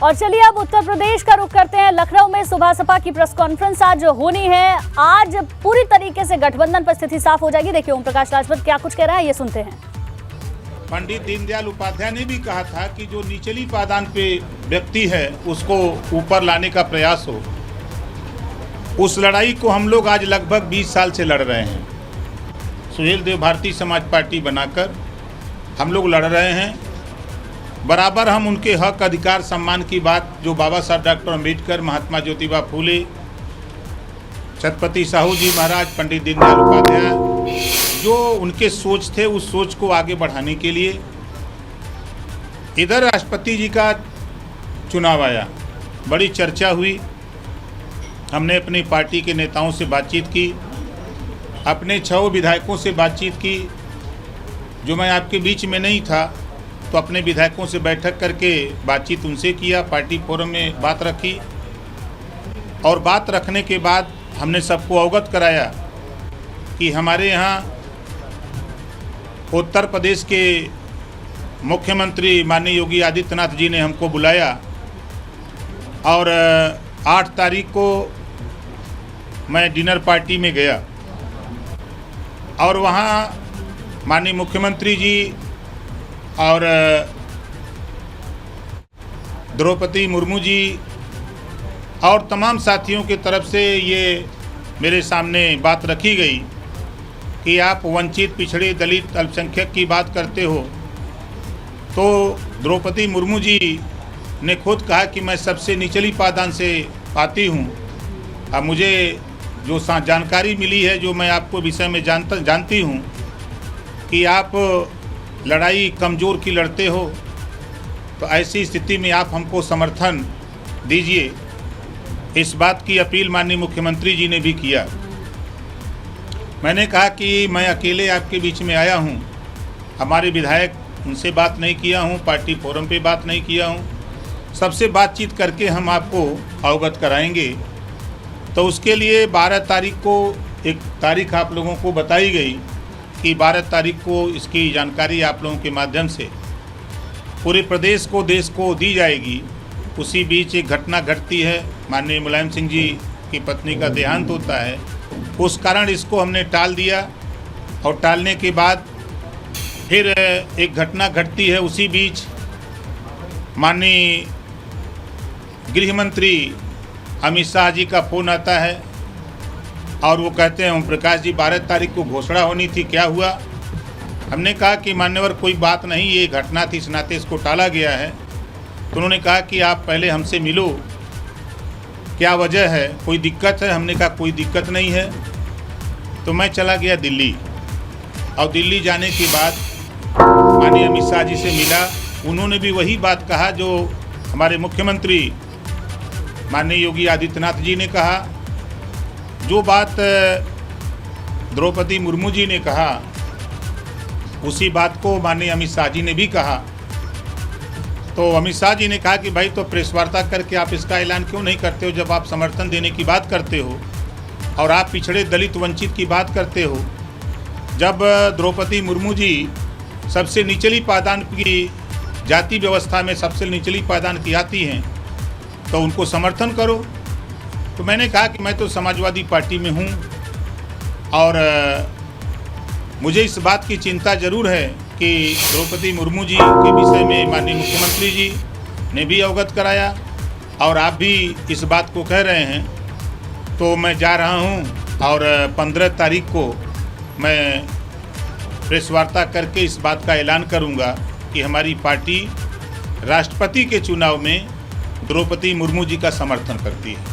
और चलिए अब उत्तर प्रदेश का रुख करते हैं। लखनऊ में सुबह सपा की प्रेस कॉन्फ्रेंस आज होनी है। आज पूरी तरीके से गठबंधन पर स्थिति साफ हो जाएगी। देखिए ओम प्रकाश राजपूत क्या कुछ कह रहा है, ये सुनते हैं। पंडित दीनदयाल उपाध्याय ने भी कहा था कि जो निचली पायदान पे व्यक्ति है उसको ऊपर लाने का प्रयास हो। उस लड़ाई को हम लोग आज लगभग 20 साल से लड़ रहे हैं। सुहेल देव भारतीय समाज पार्टी बनाकर हम लोग लड़ रहे हैं। बराबर हम उनके हक, अधिकार, सम्मान की बात जो बाबा साहब डॉक्टर अम्बेडकर, महात्मा ज्योतिबा फूले, छत्रपति साहू जी महाराज, पंडित दीनदयाल उपाध्याय, जो उनके सोच थे उस सोच को आगे बढ़ाने के लिए इधर राष्ट्रपति जी का चुनाव आया, बड़ी चर्चा हुई। हमने अपनी पार्टी के नेताओं से बातचीत की, अपने 6 विधायकों से बातचीत की। जो मैं आपके बीच में नहीं था तो अपने विधायकों से बैठक करके बातचीत उनसे किया, पार्टी फोरम में बात रखी और बात रखने के बाद हमने सबको अवगत कराया कि हमारे यहाँ उत्तर प्रदेश के मुख्यमंत्री माननीय योगी आदित्यनाथ जी ने हमको बुलाया और 8 तारीख को मैं डिनर पार्टी में गया और वहाँ माननीय मुख्यमंत्री जी और द्रौपदी मुर्मू जी और तमाम साथियों की तरफ से ये मेरे सामने बात रखी गई कि आप वंचित, पिछड़े, दलित, अल्पसंख्यक की बात करते हो। तो द्रौपदी मुर्मू जी ने खुद कहा कि मैं सबसे निचली पायदान से आती हूँ। अब मुझे जो जानकारी मिली है, जो मैं आपको विषय में जानती हूँ कि आप लड़ाई कमज़ोर की लड़ते हो, तो ऐसी स्थिति में आप हमको समर्थन दीजिए। इस बात की अपील माननीय मुख्यमंत्री जी ने भी किया। मैंने कहा कि मैं अकेले आपके बीच में आया हूं, हमारे विधायक उनसे बात नहीं किया हूं, पार्टी फोरम पे बात नहीं किया हूं, सबसे बातचीत करके हम आपको अवगत कराएंगे। तो उसके लिए 12 तारीख को एक तारीख आप लोगों को बताई गई कि 12 तारीख को इसकी जानकारी आप लोगों के माध्यम से पूरे प्रदेश को, देश को दी जाएगी। उसी बीच एक घटना घटती है, माननीय मुलायम सिंह जी की पत्नी का देहांत होता है। उस कारण इसको हमने टाल दिया और टालने के बाद फिर एक घटना घटती है। उसी बीच माननीय गृह मंत्री अमित शाह जी का फ़ोन आता है और वो कहते हैं ओम प्रकाश जी 12 तारीख को घोषणा होनी थी, क्या हुआ? हमने कहा कि मान्यवर कोई बात नहीं, ये घटना थी, इस नाते इसको टाला गया है। तो उन्होंने कहा कि आप पहले हमसे मिलो, क्या वजह है, कोई दिक्कत है? हमने कहा कोई दिक्कत नहीं है। तो मैं चला गया दिल्ली और दिल्ली जाने के बाद माननीय अमित शाह जी से मिला। उन्होंने भी वही बात कहा जो हमारे मुख्यमंत्री माननीय योगी आदित्यनाथ जी ने कहा। जो बात द्रौपदी मुर्मू जी ने कहा उसी बात को माननीय अमित शाह जी ने भी कहा। तो अमित शाह जी ने कहा कि भाई तो प्रेस वार्ता करके आप इसका ऐलान क्यों नहीं करते हो, जब आप समर्थन देने की बात करते हो और आप पिछड़े, दलित, वंचित की बात करते हो। जब द्रौपदी मुर्मू जी सबसे निचली पायदान की, जाति व्यवस्था में सबसे निचली पायदान की आती हैं, तो उनको समर्थन करो। तो मैंने कहा कि मैं तो समाजवादी पार्टी में हूँ और मुझे इस बात की चिंता ज़रूर है कि द्रौपदी मुर्मू जी के विषय में माननीय मुख्यमंत्री जी ने भी अवगत कराया और आप भी इस बात को कह रहे हैं। तो मैं जा रहा हूँ और 15 तारीख को मैं प्रेस वार्ता करके इस बात का ऐलान करूँगा कि हमारी पार्टी राष्ट्रपति के चुनाव में द्रौपदी मुर्मू जी का समर्थन करती है।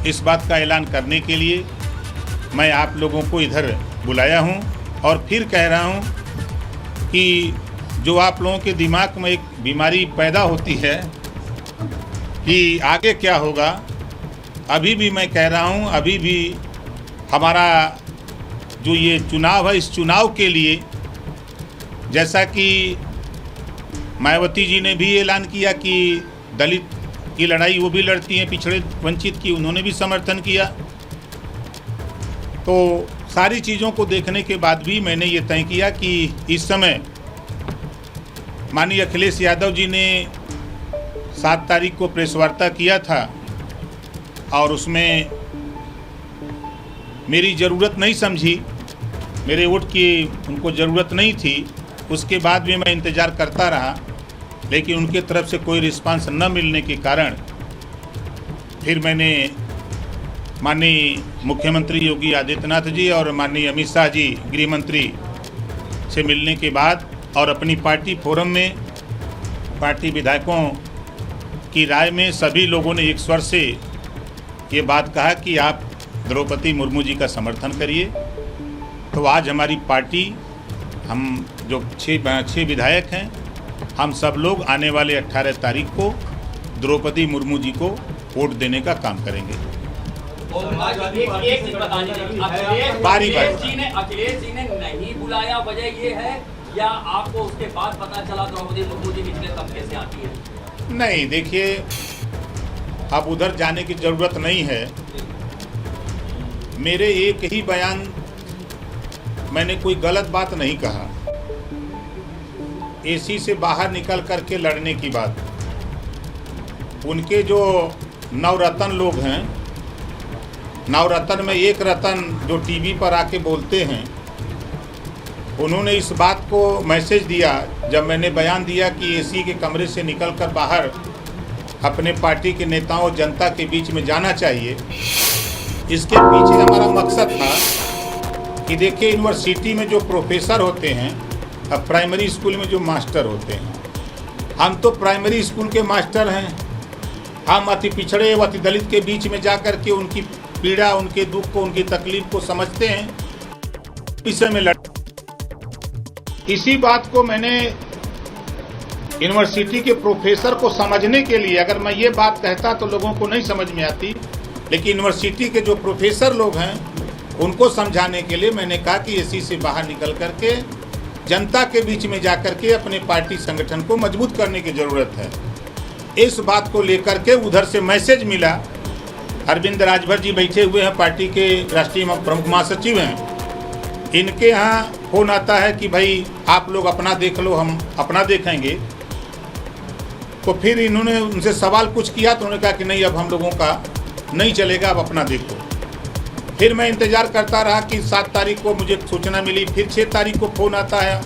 इस बात का ऐलान करने के लिए मैं आप लोगों को इधर बुलाया हूं और फिर कह रहा हूं कि जो आप लोगों के दिमाग में एक बीमारी पैदा होती है कि आगे क्या होगा, अभी भी मैं कह रहा हूं, अभी भी हमारा जो ये चुनाव है, इस चुनाव के लिए जैसा कि मायावती जी ने भी ऐलान किया कि दलित की लड़ाई वो भी लड़ती हैं, पिछड़े, वंचित की, उन्होंने भी समर्थन किया। तो सारी चीज़ों को देखने के बाद भी मैंने ये तय किया कि इस समय माननीय अखिलेश यादव जी ने 7 तारीख को प्रेस वार्ता किया था और उसमें मेरी ज़रूरत नहीं समझी, मेरे वोट की उनको ज़रूरत नहीं थी। उसके बाद भी मैं इंतज़ार करता रहा, लेकिन उनके तरफ से कोई रिस्पांस न मिलने के कारण फिर मैंने माननीय मुख्यमंत्री योगी आदित्यनाथ जी और माननीय अमित शाह जी गृह मंत्री से मिलने के बाद और अपनी पार्टी फोरम में पार्टी विधायकों की राय में सभी लोगों ने एक स्वर से ये बात कहा कि आप द्रौपदी मुर्मू जी का समर्थन करिए। तो आज हमारी पार्टी, हम जो 6 विधायक हैं, हम सब लोग आने वाले 18 तारीख को द्रौपदी मुर्मू जी को वोट देने का काम करेंगे। एक चीज बतानी चाहिए, अखिलेश जी ने नहीं बुलाया, वजह ये है या आपको उसके बाद पता चला द्रौपदी मुर्मू जी निचले तबके से आती है? नहीं, देखिए, अब उधर जाने की ज़रूरत नहीं है। मेरे एक ही बयान, मैंने कोई गलत बात नहीं कहा। एसी से बाहर निकल करके लड़ने की बात, उनके जो नवरत्न लोग हैं, नवरत्न में एक रतन जो टीवी पर आके बोलते हैं, उन्होंने इस बात को मैसेज दिया जब मैंने बयान दिया कि एसी के कमरे से निकलकर बाहर अपने पार्टी के नेताओं और जनता के बीच में जाना चाहिए। इसके पीछे हमारा मकसद था कि देखिए, यूनिवर्सिटी में जो प्रोफेसर होते हैं, अब प्राइमरी स्कूल में जो मास्टर होते हैं, हम तो प्राइमरी स्कूल के मास्टर हैं। हम अति पिछड़े व अति दलित के बीच में जा कर के उनकी पीड़ा, उनके दुख को, उनकी तकलीफ को समझते हैं, विषय में लड़। इसी बात को मैंने यूनिवर्सिटी के प्रोफेसर को समझने के लिए, अगर मैं ये बात कहता तो लोगों को नहीं समझ में आती, लेकिन यूनिवर्सिटी के जो प्रोफेसर लोग हैं उनको समझाने के लिए मैंने कहा कि एसी से बाहर निकल करके जनता के बीच में जाकर के अपने पार्टी संगठन को मजबूत करने की ज़रूरत है। इस बात को लेकर के उधर से मैसेज मिला। अरविंद राजभर जी बैठे हुए हैं, पार्टी के राष्ट्रीय प्रमुख महासचिव हैं, इनके यहाँ फोन आता है कि भाई आप लोग अपना देख लो, हम अपना देखेंगे। तो फिर इन्होंने उनसे सवाल कुछ किया तो उन्होंने कहा कि नहीं, अब हम लोगों का नहीं चलेगा, अब अपना देखो। फिर मैं इंतज़ार करता रहा कि 7 तारीख को मुझे सूचना मिली। फिर 6 तारीख को फ़ोन आता है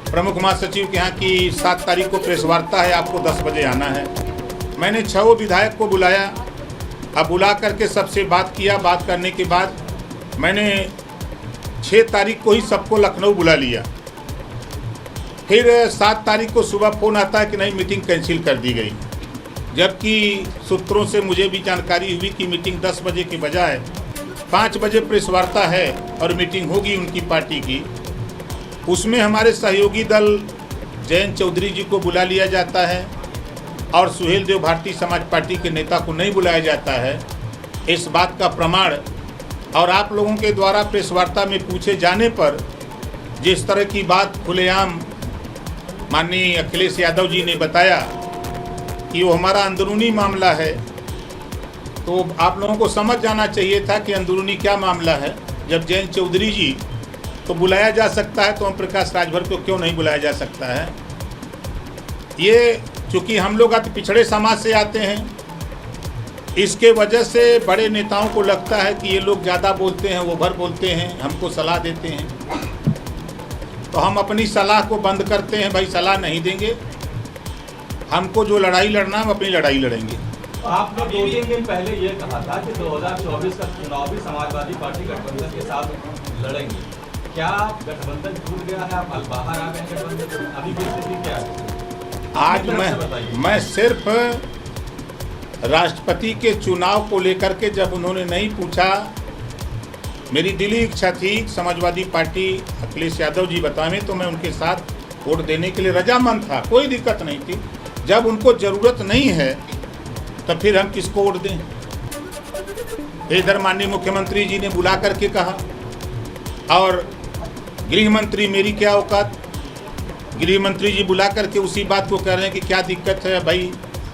प्रमुख महासचिव के यहाँ कि 7 तारीख को प्रेस वार्ता है, आपको 10 बजे आना है। मैंने 6 विधायक को बुलाया। अब बुला करके सबसे बात किया। बात करने के बाद मैंने 6 तारीख को ही सबको लखनऊ बुला लिया। फिर 7 तारीख को सुबह फ़ोन आता है कि नहीं, मीटिंग कैंसिल कर दी गई, जबकि सूत्रों से मुझे भी जानकारी हुई कि मीटिंग 10 बजे के बजाय 5 बजे प्रेस वार्ता है और मीटिंग होगी उनकी पार्टी की। उसमें हमारे सहयोगी दल जयंत चौधरी जी को बुला लिया जाता है और सुहेल देव भारतीय समाज पार्टी के नेता को नहीं बुलाया जाता है। इस बात का प्रमाण और आप लोगों के द्वारा प्रेस वार्ता में पूछे जाने पर जिस तरह की बात खुलेआम माननीय अखिलेश यादव जी ने बताया कि वो हमारा अंदरूनी मामला है, तो आप लोगों को समझ जाना चाहिए था कि अंदरूनी क्या मामला है। जब जयंत चौधरी जी को बुलाया जा सकता है तो ओम प्रकाश राजभर को क्यों नहीं बुलाया जा सकता है? ये चूँकि हम लोग अति पिछड़े समाज से आते हैं, इसके वजह से बड़े नेताओं को लगता है कि ये लोग ज़्यादा बोलते हैं, ओवर बोलते हैं, हमको सलाह देते हैं। तो हम अपनी सलाह को बंद करते हैं, भाई सलाह नहीं देंगे, हमको जो लड़ाई लड़ना हम अपनी लड़ाई लड़ेंगे। आपने 2-3 दिन पहले ये कहा था कि 2024 का चुनाव भी समाजवादी पार्टी गठबंधन के साथ लड़ेंगे। क्या गठबंधन टूट गया है, आप बाहर आ गए गठबंधन से? अभी की स्थिति क्या है? आज मैं सिर्फ राष्ट्रपति के चुनाव को लेकर के जब उन्होंने नहीं पूछा, मेरी दिली इच्छा थी समाजवादी पार्टी अखिलेश यादव जी बतावें तो मैं उनके साथ वोट देने के लिए रजामंद था, कोई दिक्कत नहीं थी। जब उनको ज़रूरत नहीं है तो फिर हम किसको वोट दें? इधर माननीय मुख्यमंत्री जी ने बुला करके कहा और गृह मंत्री, मेरी क्या औकात, गृह मंत्री जी बुला करके उसी बात को कह रहे हैं कि क्या दिक्कत है भाई,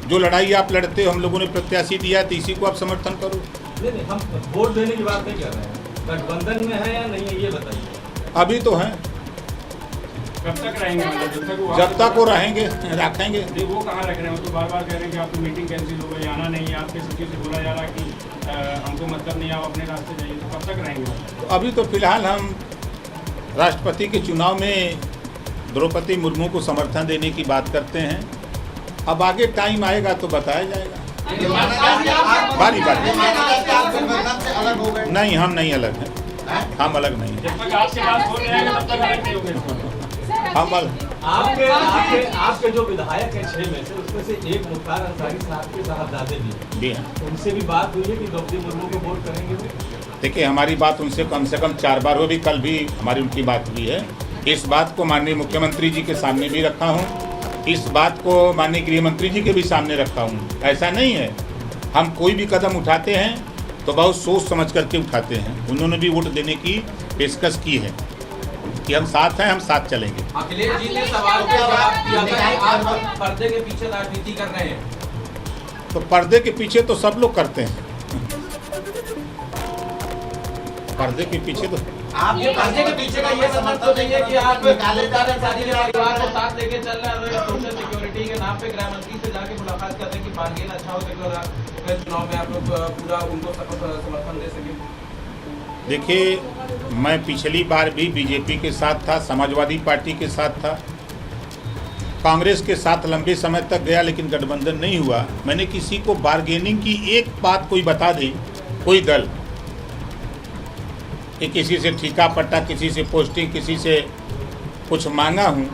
जो लड़ाई आप लड़ते हो हम लोगों ने प्रत्याशी दिया तो इसी को आप समर्थन करो। नहीं, हम वोट देने की बात नहीं कर रहे हैं, गठबंधन में है या नहीं है ये बताइए। अभी तो हैं, कब तक रहेंगे, मतलब जब तक वो रहेंगे रखेंगे। नहीं, वो कहाँ रख रहे हैं? वो तो बार बार कह रहे हैं कि आपकी मीटिंग कैंसिल हो गई, आना नहीं है। आपके सचिव से बोला जा रहा है कि हमको मतलब नहीं, आप अपने रास्ते जाइए। तो कब तक रहेंगे? अभी तो फिलहाल हम राष्ट्रपति के चुनाव में द्रौपदी मुर्मू को समर्थन देने की बात करते हैं। अब आगे टाइम आएगा तो बताया जाएगा। बारी बारी नहीं, हम नहीं अलग हैं, हम अलग नहीं हैं। जब तक आपके पास हो जाएगा तब तक अलग नहीं होंगे। हम अलग आपके जो विधायक हैं 6 में से, उसमें से एक मुख्तार अंसारी साहब के साहबजादे भी हैं। उनसे भी बात हुई है कि द्रौपदी मुर्मू को वोट करेंगे? देखिए, हमारी बात उनसे कम से कम 4 बार हुई, कल भी हमारी उनकी बात हुई है। इस बात को माननीय मुख्यमंत्री जी के सामने भी रखा हूँ, इस बात को माननीय गृह मंत्री जी के भी सामने रखा हूँ। ऐसा नहीं है, हम कोई भी कदम उठाते हैं तो बहुत सोच समझ करके उठाते हैं। उन्होंने भी वोट देने की पेशकश की है कि हम साथ हैं, हम साथ चलेंगे। अखिलेश जी ने सवाल का जवाब दिया था कि आप पर्दे के पीछे राजनीति कर रहे हैं। तो पर्दे के पीछे तो सब लोग करते हैं, पर्दे के पीछे तो आप ये पर्दे के पीछे का ये मतलब तो नहीं है कि आप मुख्तार अंसारी के परिवार को साथ लेके चल रहे हैं, सोशल सिक्योरिटी के नाम पे गृह मंत्री से जाके मुलाकात कर रहे हैं कि बार्गेन अच्छा हो सके और चुनाव में आप लोग पूरा उनको समर्थन दे सके? देखिए, मैं पिछली बार भी बीजेपी के साथ था, समाजवादी पार्टी के साथ था, कांग्रेस के साथ लंबे समय तक गया, लेकिन गठबंधन नहीं हुआ। मैंने किसी को बार्गेनिंग की एक बात कोई बता दी, कोई दल कि किसी से ठीका पट्टा, किसी से पोस्टिंग, किसी से कुछ मांगा हूँ।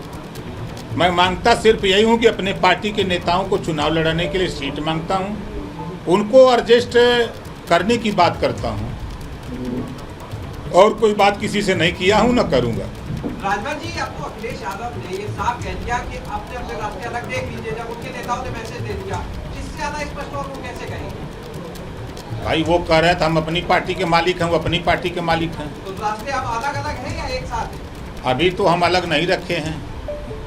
मैं मांगता सिर्फ यही हूँ कि अपने पार्टी के नेताओं को चुनाव लड़ाने के लिए सीट मांगता हूँ, उनको एडजस्ट करने की बात करता हूँ, और कोई बात किसी से नहीं किया हूँ, न करूँगा। राजभर जी, आपको अखिलेश यादव ने ये साफ कह दिया कि अपने अपने रास्ते अलग देख लीजिए, जब उनके नेताओं ने मैसेज दे दिया, इससे ज्यादा स्पष्ट और वो कैसे कहेंगे? भाई वो कह रहे थे हम अपनी पार्टी के मालिक हैं, वो अपनी पार्टी के मालिक हैं। तो रास्ते अब अलग अलग हैं या एक साथ हैं? अभी तो हम अलग नहीं रखे हैं।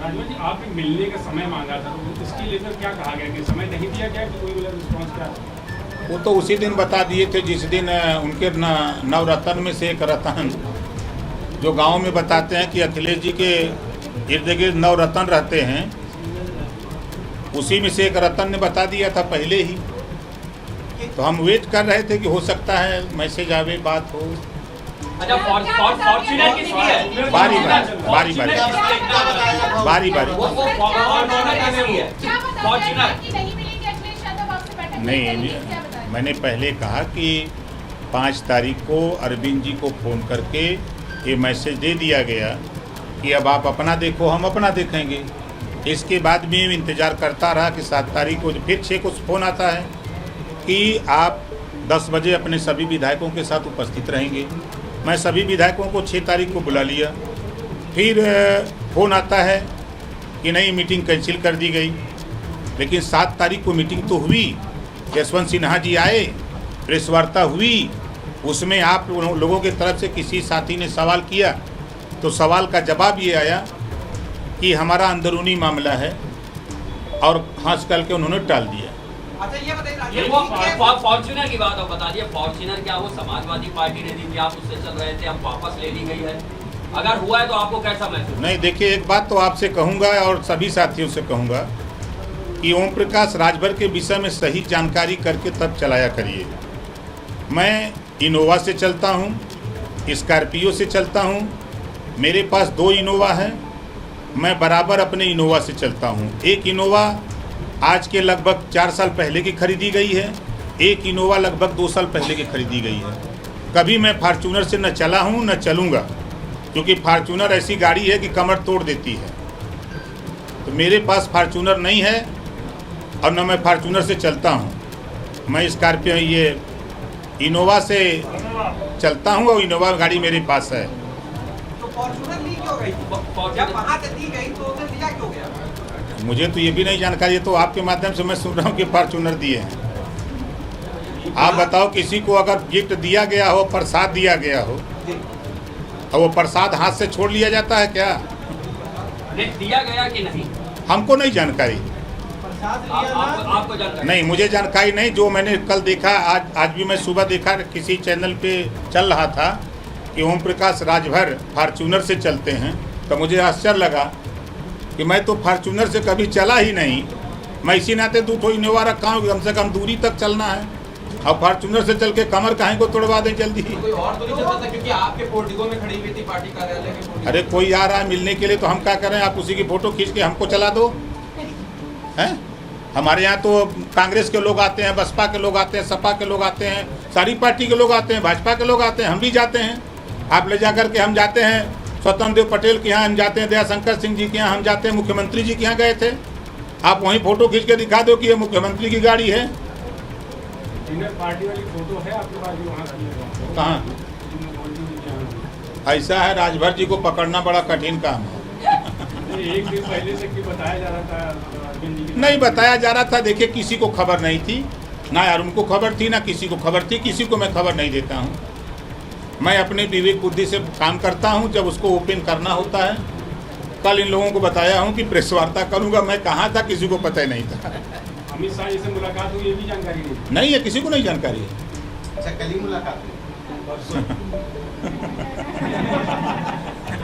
राजभर जी, आपने मिलने का समय मांगा था, तो इसके लिए तो क्या कहा गया कि समय नहीं दिया गया? कि कोई वाला रिस्पॉन्स क्या? वो तो उसी दिन बता दिए थे जिस दिन उनके नवरत्न में से एक रतन, जो गांव में बताते हैं कि अखिलेश जी के इर्द गिर्द 9 रतन रहते हैं, उसी में से एक रतन ने बता दिया था पहले ही। तो हम वेट कर रहे थे कि हो सकता है मैसेज आवे, बात हो। अच्छा, फॉर्च्यूनर किसकी है? बारी बारी बारी बारी बारी बारी फॉर्च्यूनर नहीं, मैंने पहले कहा कि 5 तारीख को अरविंद जी को फ़ोन करके ये मैसेज दे दिया गया कि अब आप अपना देखो, हम अपना देखेंगे। इसके बाद भी इंतज़ार करता रहा कि 7 तारीख को, फिर 6 को फ़ोन आता है कि आप 10 बजे अपने सभी विधायकों के साथ उपस्थित रहेंगे। मैं सभी विधायकों को 6 तारीख को बुला लिया। फिर फ़ोन आता है कि नहीं, मीटिंग कैंसिल कर दी गई। लेकिन 7 तारीख को मीटिंग तो हुई, यशवंत सिन्हा जी आए, प्रेस वार्ता हुई, उसमें आप लोगों की तरफ से किसी साथी ने सवाल किया, तो सवाल का जवाब ये आया कि हमारा अंदरूनी मामला है, और हंस करके उन्होंने टाल दिया। अच्छा, ये बताइए ये वो फॉर्च्यूनर की बात आप बता दिए। फॉर्च्यूनर क्या वो समाजवादी पार्टी ने दी थी, आप उससे चल रहे थे, अब वापस ले ली गई है? अगर हुआ है तो आपको कैसा महसूस? नहीं, देखिए, एक बात तो आपसे कहूँगा और सभी साथियों से कहूँगा कि ओम प्रकाश राजभर के विषय में सही जानकारी करके तब चलाया करिए। मैं इनोवा से चलता हूँ, स्कॉर्पियो से चलता हूँ, मेरे पास 2 इनोवा हैं, मैं बराबर अपने इनोवा से चलता हूँ। एक इनोवा आज के लगभग 4 साल पहले की खरीदी गई है, एक इनोवा लगभग 2 साल पहले की खरीदी गई है। कभी मैं फार्चूनर से न चला हूँ न चलूँगा, क्योंकि फार्चूनर ऐसी गाड़ी है कि कमर तोड़ देती है। तो मेरे पास फार्चूनर नहीं है और न मैं फार्चूनर से चलता हूँ। मैं स्कॉर्पियो, ये इनोवा से चलता हूँ और इनोवा गाड़ी मेरे पास है। तो फॉर्च्यूनर ली क्यों गई? जब वहाँ से दी गई तो उसे लिया क्यों गया? मुझे तो ये भी नहीं जानकारी है, तो आपके माध्यम से मैं सुन रहा हूँ कि फार्चूनर दिए हैं। आप बताओ, किसी को अगर गिफ्ट दिया गया हो, प्रसाद दिया गया हो, और वो प्रसाद हाथ से छोड़ लिया जाता है क्या? दिया गया कि नहीं, हमको नहीं जानकारी। आपको जानकारी नहीं, मुझे जानकारी नहीं। जो मैंने कल देखा, आज भी मैं सुबह देखा, किसी चैनल पे चल रहा था कि ओम प्रकाश राजभर फार्चूनर से चलते हैं, तो मुझे आश्चर्य लगा कि मैं तो फॉर्च्यूनर से कभी चला ही नहीं। मैं इसी नाते 2 ठो इनोवा रखा हूँ, कम से कम दूरी तक चलना है। अब फॉर्च्यूनर से चल के कमर काहे को तोड़वा दें जल्दी। कोई और तो नहीं चलता था, क्योंकि आपके पोर्टिको में खड़ी हुई थी पार्टी कार्यालय के पोर्टिको। अरे कोई आ रहा है मिलने के लिए तो हम क्या करें, आप उसी की फोटो खींच के हमको चला दो हैं। हमारे यहाँ तो कांग्रेस के लोग आते हैं, बसपा के लोग आते हैं, सपा के लोग आते हैं, सारी पार्टी के लोग आते हैं, भाजपा के लोग आते हैं, हम भी जाते हैं। आप ले जाकर के हम जाते हैं स्वतंत्र देव पटेल के यहाँ, हम जाते हैं दयाशंकर सिंह जी के यहाँ, हम जाते हैं मुख्यमंत्री जी के यहाँ गए थे। आप वहीं फोटो खींच के दिखा दो कि ये मुख्यमंत्री की गाड़ी है। इनर पार्टी वाली फोटो है आपके पास जो वहाँ की है? कहाँ? ऐसा है, राजभर जी को पकड़ना बड़ा कठिन काम है। एक दिन पहले से क्यों बताया जा रहा था अरविंद जी की? नहीं बताया जा रहा था, देखिए किसी को खबर नहीं थी, ना यार उनको खबर थी ना किसी को खबर थी। किसी को मैं खबर नहीं देता हूँ। मैं अपने विवेक बुद्धि से काम करता हूँ। जब उसको ओपन करना होता है, कल इन लोगों को बताया हूँ कि प्रेस वार्ता करूँगा। मैं कहाँ था किसी को पता ही नहीं था। अमित शाह जी से मुलाकात हुई, ये भी जानकारी नहीं है, किसी को नहीं जानकारी है। अच्छा, कल ही मुलाकात हुई।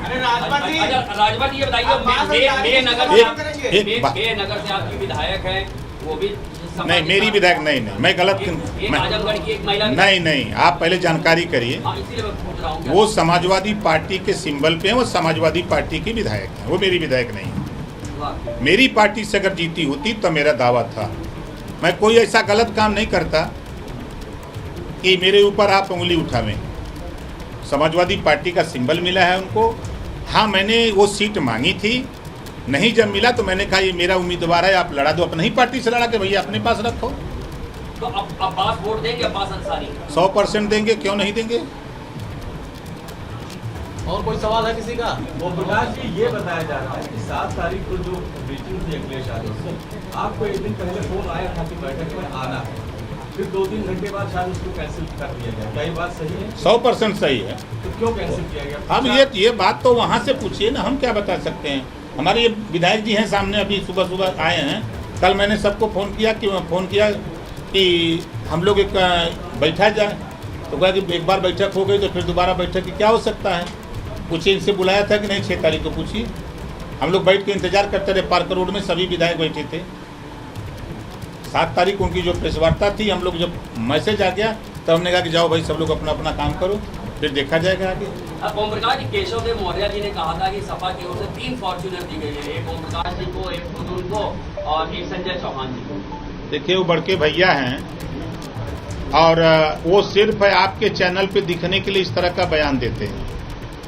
अरे राजभर जी ये बताइए, नगर से आपकी विधायक है, वो भी नहीं मेरी विधायक नहीं, मैं गलत आजमगढ़ की एक महिला नहीं, आप पहले जानकारी करिए। इसीलिए मैं पूछ रहा हूँ। वो समाजवादी पार्टी के सिंबल पे है, वो समाजवादी पार्टी की विधायक है, वो मेरी विधायक नहीं है। मेरी पार्टी से अगर जीती होती तो मेरा दावा था। मैं कोई ऐसा गलत काम नहीं करता कि मेरे ऊपर आप उंगली उठावें। समाजवादी पार्टी का सिंबल मिला है उनको। हाँ, मैंने वो सीट मांगी थी, नहीं जब मिला तो मैंने कहा ये मेरा उम्मीदवार है, आप लड़ा दो। अपनी ही पार्टी से लड़ा के भैया अपने पास रखो। तो अब अब्बास वोट देंगे, अब्बास अंसारी 100% देंगे, क्यों नहीं देंगे। और कोई सवाल है किसी का? ओम प्रकाश जी, ये बताया जा रहा है कि 7 तारीख को जो मीटिंग थी अखिलेश यादव से, आपको एक दिन पहले फोन आया था कि बैठक में आना है, फिर 2-3 घंटे बाद शायद उसको कैंसिल कर दिया गया। क्या ये बात सही है? 100% सही है। तो क्यों कैंसिल किया गया? अब ये बात तो वहाँ से पूछिए ना, हम क्या बता सकते हैं। हमारे ये विधायक जी हैं सामने, अभी सुबह आए हैं। कल मैंने सबको फ़ोन किया कि हम लोग एक बैठा जाए, तो कहा कि एक बार बैठक हो गई तो फिर दोबारा बैठक की क्या हो सकता है। पूछिए, इनसे बुलाया था कि नहीं 6 तारीख को पूछिए। हम लोग बैठ के इंतजार करते रहे, पार्क रोड में सभी विधायक बैठे थे। 7 तारीख उनकी जो प्रेस वार्ता थी, हम लोग जब मैसेज आ गया तो हमने कहा कि जाओ भाई सब लोग अपना अपना काम करो, फिर देखा जाएगा आगे। ओम प्रकाश जी, केशव देव मौर्य जी ने कहा था कि सपा की ओर से 3 फॉर्च्यूनर दी गई है, एक ओम प्रकाश जी को, एक खुद उनको और एक संजय चौहान जी को। देखिए, वो बड़के भैया हैं और वो सिर्फ आपके चैनल पे दिखने के लिए इस तरह का बयान देते हैं।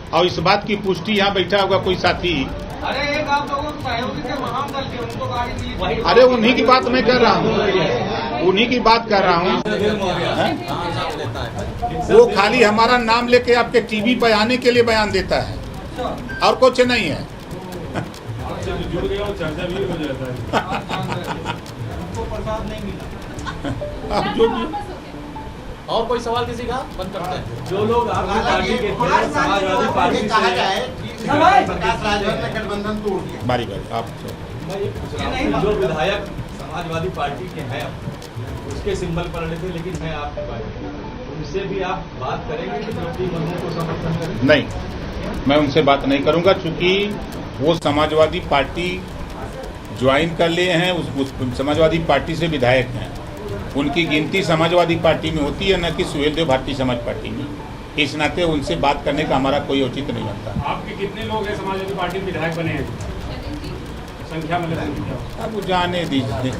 और इस बात की पुष्टि यहाँ बैठा होगा कोई साथी। अरे एक आप लोगों को सहयोगी थे महान दल के, उनको गाड़ी दी। अरे उन्हीं की बात मैं कर रहा हूँ, उन्हीं की बात कर रहा हूँ। वो खाली हमारा नाम लेके आपके टीवी पे आने के लिए बयान देता है और कुछ नहीं है। आपसे जो जुड़ गया वो चर्चा भी हो जाता है। उनको प्रसाद नहीं मिला। आप जो भी और कोई सवाल किसी का? बंद करते हैं। जो लोग आपकी पार्टी के थे, समाजवादी पार्टी से प्रकाश राजभर ने गठबंधन तोड़ दिया। बारी आप मैं ये पूछ रहा हूँ, जो विधायक समाजवादी पार्टी के हैं उसके सिंबल पर लड़े थे, लेकिन है आपकी पार्टी, उनसे भी आप बात करेंगे कि द्रौपदी मुर्मू को समर्थन करें? नहीं, मैं उनसे बात नहीं करूंगा, क्योंकि वो समाजवादी पार्टी ज्वाइन कर लिए हैं, उस समाजवादी पार्टी से विधायक हैं। उनकी गिनती समाजवादी पार्टी में होती है, न कि सुहेलदेव भारतीय समाज पार्टी में। इस नाते उनसे बात करने का हमारा कोई औचित्य नहीं बनता। आपके कितने लोग हैं समाजवादी पार्टी में विधायक बने हैं? संख्या मतलब अब जाने दीजिए।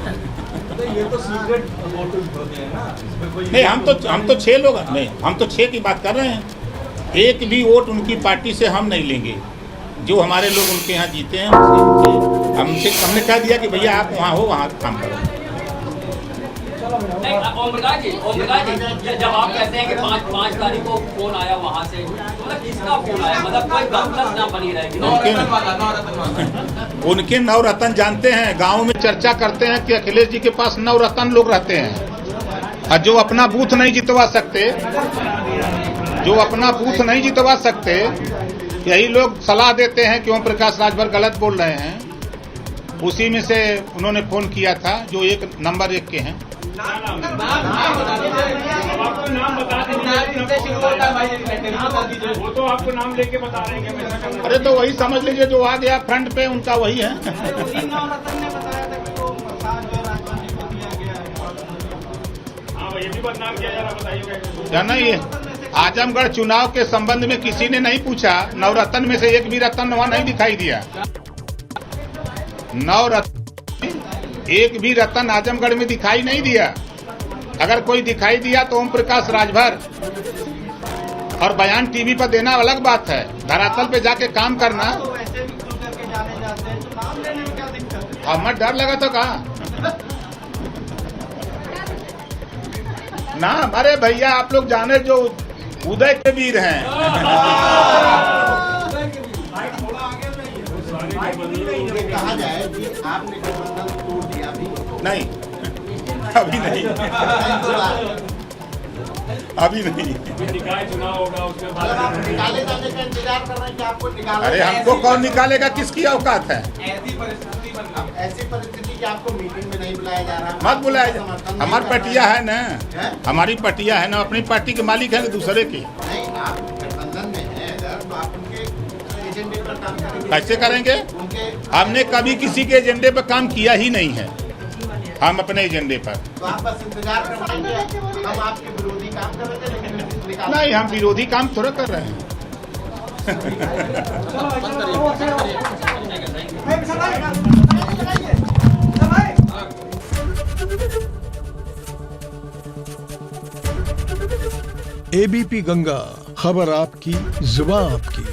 ये तो सीक्रेट वोटिंग होते हैं ना, इसमें कोई नहीं, हम तो 6 लोग नहीं, हम तो 6 की बात कर रहे हैं। एक भी वोट उनकी पार्टी से हम नहीं लेंगे। जो हमारे लोग उनके यहाँ जीते हैं हमने कह दिया कि भैया आप वहाँ हो, वहाँ काम करो। नहीं, ओम प्रकाश जी, जब आप कहते हैं कि 5 तारीख को फोन आया वहाँ से, तो मतलब किसका फोन आया? मतलब कोई गलत ना बनी रहेगी। उनके नवरत्न जानते हैं, गांव में चर्चा करते हैं कि अखिलेश जी के पास नवरत्न लोग रहते हैं। और जो अपना बूथ नहीं जितवा सकते, यही लोग सलाह देते हैं कि ओम प्रकाश राजभर गलत बोल रहे हैं। उसी में से उन्होंने फोन किया था, जो 1 नंबर 1 के हैं। नाम नाम बता दीजिए। अब आपको नाम बता नाम किससे शुरू होता है भाई, नाम बता दीजिए। वो तो आपको नाम लेके बता रहे हैं कि ऐसा करना। अरे तो वही समझ लीजिए जो आ गया फ्रंट पे उनका वही है। हाँ, ये भी बदनाम किया जा रहा, बताइए। क्या नहीं है, आजमगढ़ चुनाव के संबंध में किसी ने नहीं पूछा। नवरत्न में से एक भी रत्न वहां नहीं दिखाई दिया। नवरत्न एक भी रत्न आजमगढ़ में दिखाई नहीं दिया। अगर कोई दिखाई दिया तो ओम प्रकाश राजभर, और बयान टीवी पर देना अलग बात है, धरातल पे जाके काम करना। हमें डर लगा तो कहा ना। अरे भैया आप लोग जाने जो उदय के वीर हैं। कहा जाए कि आपने गठबंधन तोड़ दिया भी नहीं, अभी नहीं, अभी नहीं। निकाय चुनाव होगा, उसके बाद आप निकाले जाने का इंतजार कर रहे हैं कि आपको निकाला। अरे हमको कौन निकालेगा, किसकी औकात है। ऐसी परिस्थिति बन गई। ऐसी परिस्थिति कि आपको मीटिंग में नहीं बुलाया जा रहा। मत बुलाया, हमारी पटिया है ना, है? हमारी पटिया है ना, अपनी पार्टी के मालिक है ना दूसरे की। नहीं, आप गठबंधन में हैं अगर तो आप उनके एजेंडे पर काम करेंगे। कैसे करेंगे? उनके हमने कभी किसी के एजेंडे पर काम किया ही नहीं है। हम अपने एजेंडे पर तो आप बस इंतजार कर पाएंगे। हम आपके विरोधी काम कर रहे थे लेकिन निकाल नहीं, हम विरोधी काम थोड़ा कर रहे हैं। एबीपी गंगा, खबर आपकी, जुबान आपकी।